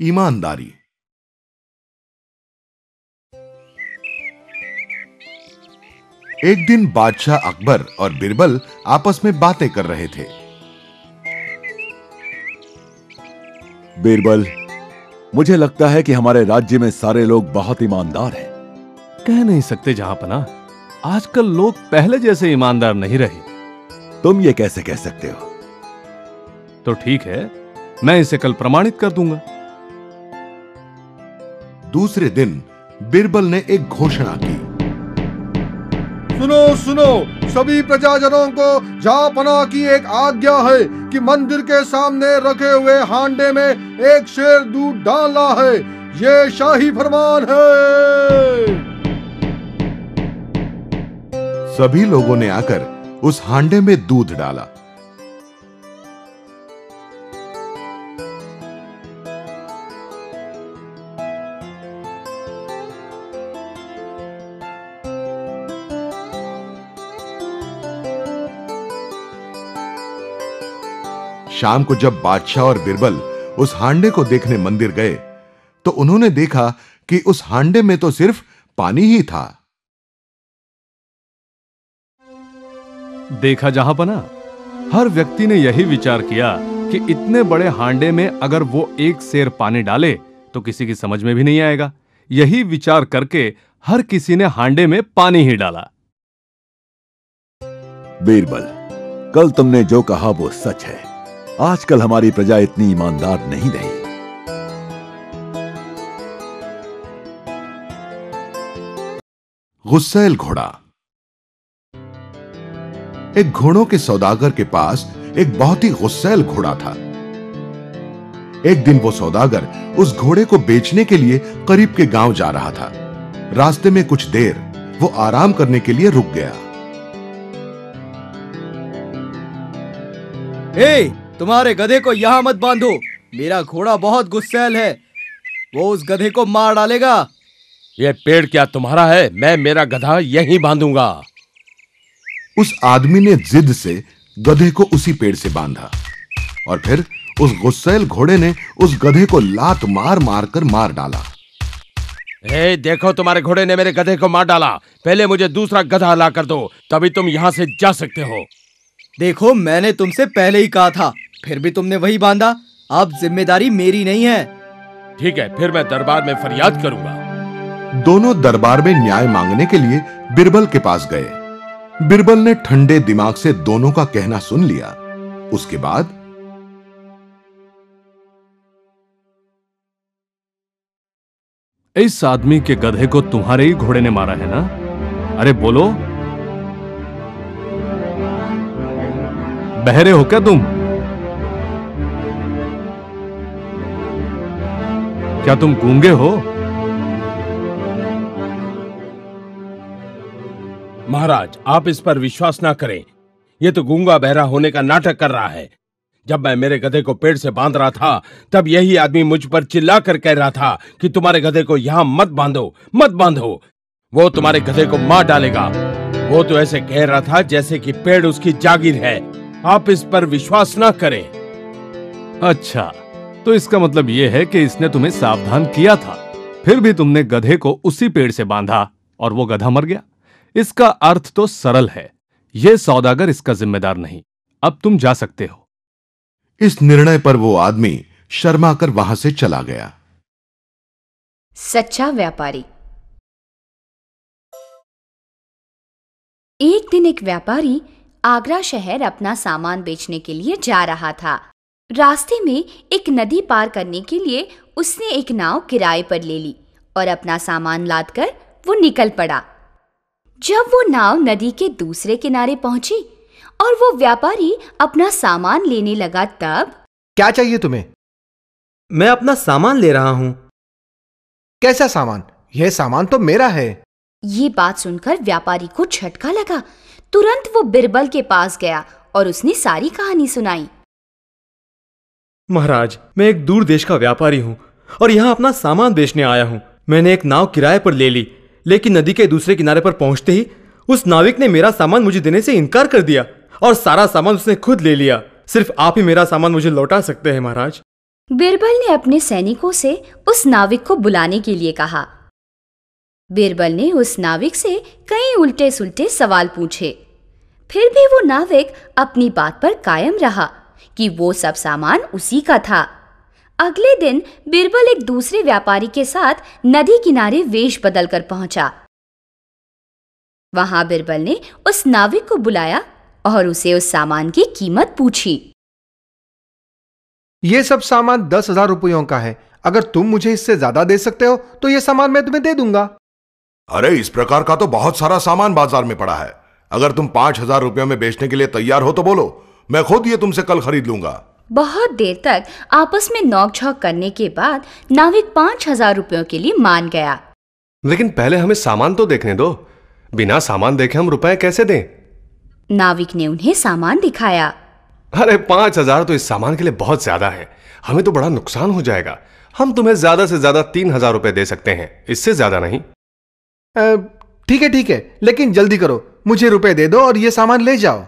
ईमानदारी। एक दिन बादशाह अकबर और बिरबल आपस में बातें कर रहे थे। बिरबल, मुझे लगता है कि हमारे राज्य में सारे लोग बहुत ईमानदार हैं। कह नहीं सकते जहांपनाह, आजकल लोग पहले जैसे ईमानदार नहीं रहे। तुम ये कैसे कह सकते हो? तो ठीक है, मैं इसे कल प्रमाणित कर दूंगा। दूसरे दिन बिरबल ने एक घोषणा की। सुनो सुनो, सभी प्रजाजनों को जहांपनाह की एक आज्ञा है कि मंदिर के सामने रखे हुए हांडे में एक शेर दूध डालना है। ये शाही फरमान है। सभी लोगों ने आकर उस हांडे में दूध डाला। शाम को जब बादशाह और बिरबल उस हांडे को देखने मंदिर गए तो उन्होंने देखा कि उस हांडे में तो सिर्फ पानी ही था। देखा जहांपनाह, हर व्यक्ति ने यही विचार किया कि इतने बड़े हांडे में अगर वो एक सेर पानी डाले तो किसी की समझ में भी नहीं आएगा। यही विचार करके हर किसी ने हांडे में पानी ही डाला। बीरबल, कल तुमने जो कहा वो सच है। आजकल हमारी प्रजा इतनी ईमानदार नहीं रही। गुस्सैल घोड़ा। एक घोड़ों के सौदागर के पास एक बहुत ही गुस्सैल घोड़ा था। एक दिन वो सौदागर उस घोड़े को बेचने के लिए करीब के गांव जा रहा था। रास्ते में कुछ देर वो आराम करने के लिए रुक गया। तुम्हारे गधे को यहां मत बांधो, मेरा घोड़ा बहुत गुस्सैल है, वो उस गधे को मार डालेगा। ये पेड़ क्या तुम्हारा है? मैं मेरा गधा यहीं बांधूंगा। उस आदमी ने जिद से गधे को उसी पेड़ से बांधा और फिर उस गुस्सैल घोड़े ने उस गधे को लात मार मार कर मार डाला। देखो, तुम्हारे घोड़े ने मेरे गधे को मार डाला। पहले मुझे दूसरा गधा ला कर दो, तभी तुम यहां से जा सकते हो। देखो, मैंने तुमसे पहले ही कहा था, फिर भी तुमने वही बांधा। अब जिम्मेदारी मेरी नहीं है। ठीक है, फिर मैं दरबार में फरियाद करूंगा। दोनों दरबार में न्याय मांगने के लिए बिरबल के पास गए। बिरबल ने ठंडे दिमाग से दोनों का कहना सुन लिया। उसके बाद इस आदमी के गधे को तुम्हारे ही घोड़े ने मारा है ना? अरे बोलो, बहरे हो क्या तुम? क्या तुम गूंगे हो? महाराज, आप इस पर विश्वास ना करें। ये तो गूंगा बहरा होने का नाटक कर रहा है। जब मैं मेरे गधे को पेड़ से बांध रहा था, तब यही आदमी मुझ पर चिल्ला कर कह रहा था कि तुम्हारे गधे को यहां मत बांधो, मत बांधो, वो तुम्हारे गधे को मार डालेगा। वो तो ऐसे कह रहा था जैसे कि पेड़ उसकी जागीर है। आप इस पर विश्वास ना करें। अच्छा, तो इसका मतलब यह है कि इसने तुम्हें सावधान किया था, फिर भी तुमने गधे को उसी पेड़ से बांधा और वो गधा मर गया। इसका अर्थ तो सरल है, यह सौदागर इसका जिम्मेदार नहीं। अब तुम जा सकते हो। इस निर्णय पर वो आदमी शर्मा कर वहां से चला गया। सच्चा व्यापारी। एक दिन एक व्यापारी आगरा शहर अपना सामान बेचने के लिए जा रहा था। रास्ते में एक नदी पार करने के लिए उसने एक नाव किराए पर ले ली और अपना सामान लादकर वो निकल पड़ा। जब वो नाव नदी के दूसरे किनारे पहुंची और वो व्यापारी अपना सामान लेने लगा, तब क्या चाहिए तुम्हें? मैं अपना सामान ले रहा हूं। कैसा सामान? यह सामान तो मेरा है। ये बात सुनकर व्यापारी को झटका लगा। तुरंत वो बिरबल के पास गया और उसने सारी कहानी सुनाई। महाराज, मैं एक दूर देश का व्यापारी हूं और यहां अपना सामान बेचने आया हूं। मैंने एक नाव किराए पर ले ली, लेकिन नदी के दूसरे किनारे पर पहुंचते ही उस नाविक ने मेरा सामान मुझे देने से इनकार कर दिया और सारा सामान उसने खुद ले लिया। सिर्फ आप ही मेरा सामान मुझे लौटा सकते हैं महाराज। बिरबल ने अपने सैनिकों से उस नाविक को बुलाने के लिए कहा। बिरबल ने उस नाविक से कई उल्टे सुल्टे सवाल पूछे, फिर भी वो नाविक अपनी बात पर कायम रहा कि वो सब सामान उसी का था। अगले दिन बिरबल एक दूसरे व्यापारी के साथ नदी किनारे वेश बदल कर पहुंचा। वहां बिरबल ने उस नाविक को बुलाया और उसे उस सामान की कीमत पूछी। ये सब सामान 10,000 रुपयों का है। अगर तुम मुझे इससे ज्यादा दे सकते हो तो ये सामान मैं तुम्हें दे दूंगा। अरे, इस प्रकार का तो बहुत सारा सामान बाजार में पड़ा है। अगर तुम 5,000 रुपयों में बेचने के लिए तैयार हो तो बोलो, मैं खुद ये तुमसे कल खरीद लूंगा। बहुत देर तक आपस में नोक-झोंक करने के बाद नाविक 5,000 रुपयों के लिए मान गया। लेकिन पहले हमें सामान तो देखने दो। बिना सामान देखे हम रुपए कैसे दें? नाविक ने उन्हें सामान दिखाया। अरे 5,000 तो इस सामान के लिए बहुत ज्यादा है। हमें तो बड़ा नुकसान हो जाएगा। हम तुम्हें ज्यादा से ज्यादा 3,000 रुपए दे सकते हैं, इससे ज्यादा नहीं। ठीक है, लेकिन जल्दी करो, मुझे रुपए दे दो और ये सामान ले जाओ।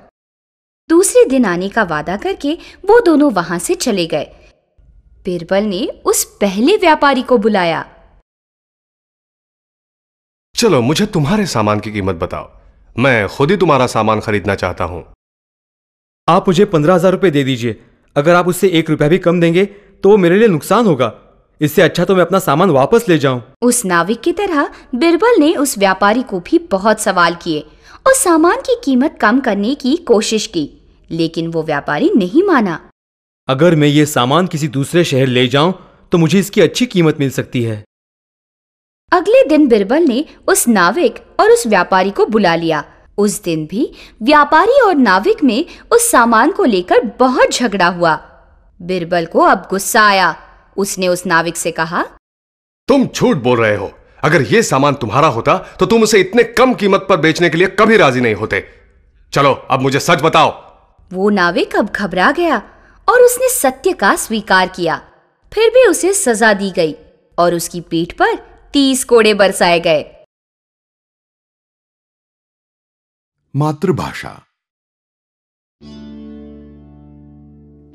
दूसरे दिन आने का वादा करके वो दोनों वहां से चले गए। बिरबल ने उस पहले व्यापारी को बुलाया। चलो, मुझे तुम्हारे सामान की कीमत बताओ। मैं खुद ही तुम्हारा सामान खरीदना चाहता हूं। आप मुझे 15,000 रुपये दे दीजिए। अगर आप उससे 1 रुपया भी कम देंगे तो वो मेरे लिए नुकसान होगा। इससे अच्छा तो मैं अपना सामान वापस ले जाऊं। उस नाविक की तरह बिरबल ने उस व्यापारी को भी बहुत सवाल किए और सामान की कीमत कम करने की कोशिश की, लेकिन वो व्यापारी नहीं माना। अगर मैं ये सामान किसी दूसरे शहर ले जाऊं तो मुझे इसकी अच्छी कीमत मिल सकती है। अगले दिन बिरबल ने उस नाविक और उस व्यापारी को बुला लिया। उस दिन भी व्यापारी और नाविक में उस सामान को लेकर बहुत झगड़ा हुआ। बिरबल को अब गुस्सा आया। उसने उस नाविक से कहा, तुम झूठ बोल रहे हो। अगर यह सामान तुम्हारा होता तो तुम उसे इतने कम कीमत पर बेचने के लिए कभी राजी नहीं होते। चलो, अब मुझे सच बताओ। वो नाविक अब घबरा गया और उसने सत्य का स्वीकार किया। फिर भी उसे सजा दी गई और उसकी पीठ पर 30 कोड़े बरसाए गए। मातृभाषा।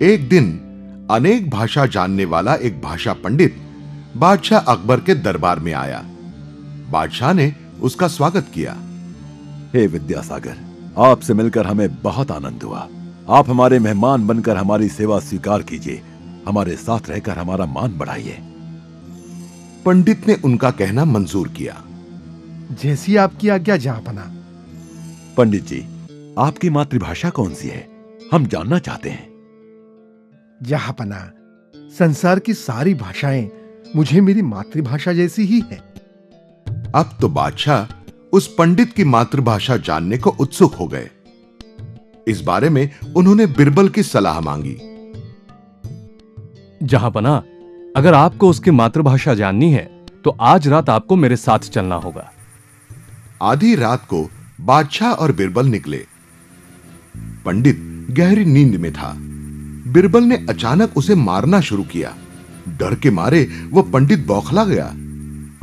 एक दिन अनेक भाषा जानने वाला एक भाषा पंडित बादशाह अकबर के दरबार में आया। बादशाह ने उसका स्वागत किया। हे विद्यासागर, आपसे मिलकर हमें बहुत आनंद हुआ। आप हमारे मेहमान बनकर हमारी सेवा स्वीकार कीजिए। हमारे साथ रहकर हमारा मान बढ़ाइए। पंडित ने उनका कहना मंजूर किया। जैसी आपकी आज्ञा जहांपना। पंडित जी, आपकी मातृभाषा कौन सी है? हम जानना चाहते हैं। जहांपना, संसार की सारी भाषाएं मुझे मेरी मातृभाषा जैसी ही है। अब तो बादशाह उस पंडित की मातृभाषा जानने को उत्सुक हो गए। इस बारे में उन्होंने बिरबल की सलाह मांगी। जहांपना, अगर आपको उसकी मातृभाषा जाननी है तो आज रात आपको मेरे साथ चलना होगा। आधी रात को बादशाह और बिरबल निकले। पंडित गहरी नींद में था। बिरबल ने अचानक उसे मारना शुरू किया। डर के मारे वो पंडित बौखला गया।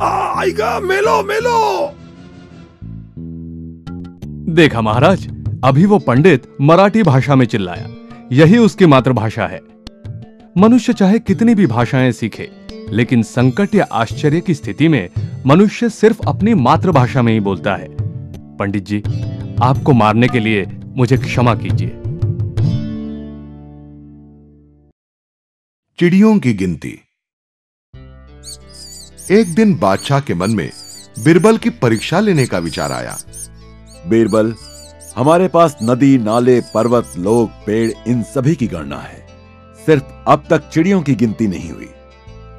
आएगा, मेलो मेलो। देखा महाराज, अभी वो पंडित मराठी भाषा में चिल्लाया। यही उसकी मातृभाषा है। मनुष्य चाहे कितनी भी भाषाएं सीखे, लेकिन संकट या आश्चर्य की स्थिति में मनुष्य सिर्फ अपनी मातृभाषा में ही बोलता है। पंडित जी, आपको मारने के लिए मुझे क्षमा कीजिए। चिड़ियों की गिनती। एक दिन बादशाह के मन में बिरबल की परीक्षा लेने का विचार आया। बिरबल, हमारे पास नदी, नाले, पर्वत, लोग, पेड़, इन सभी की गणना है। सिर्फ अब तक चिड़ियों की गिनती नहीं हुई।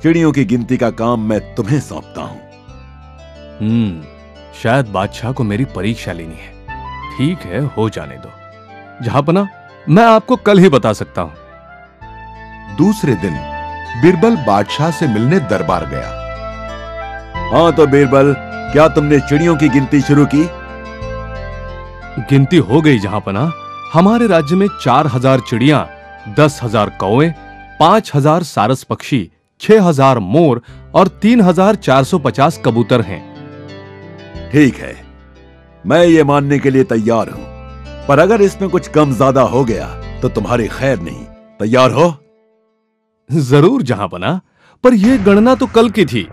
चिड़ियों की गिनती का काम मैं तुम्हें सौंपता हूं। शायद बादशाह को मेरी परीक्षा लेनी है। ठीक है, हो जाने दो। जहांपना, मैं आपको कल ही बता सकता हूं। दूसरे दिन बिरबल बादशाह से मिलने दरबार गया। हाँ तो बिरबल, क्या तुमने चिड़ियों की गिनती शुरू की? गिनती हो गई जहांपना। हमारे राज्य में 4,000 चिड़ियां, 10,000 कौवे, 5,000 सारस पक्षी, 6,000 मोर और 3,450 कबूतर हैं। ठीक है, मैं ये मानने के लिए तैयार हूं, पर अगर इसमें कुछ कम ज्यादा हो गया तो तुम्हारी खैर नहीं। तैयार हो? जरूर जहांपना, पर यह गणना तो कल की थी।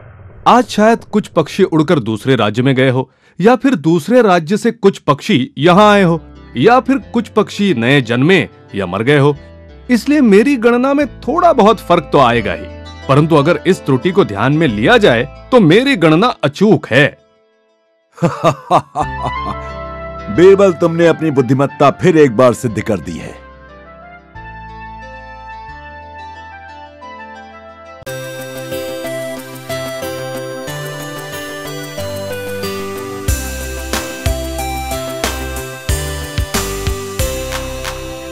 आज शायद कुछ पक्षी उड़कर दूसरे राज्य में गए हो, या फिर दूसरे राज्य से कुछ पक्षी यहां आए हो, या फिर कुछ पक्षी नए जन्मे या मर गए हो। इसलिए मेरी गणना में थोड़ा बहुत फर्क तो आएगा ही, परंतु अगर इस त्रुटि को ध्यान में लिया जाए तो मेरी गणना अचूक है। बीरबल, तुमने अपनी बुद्धिमत्ता फिर एक बार सिद्ध कर दी है।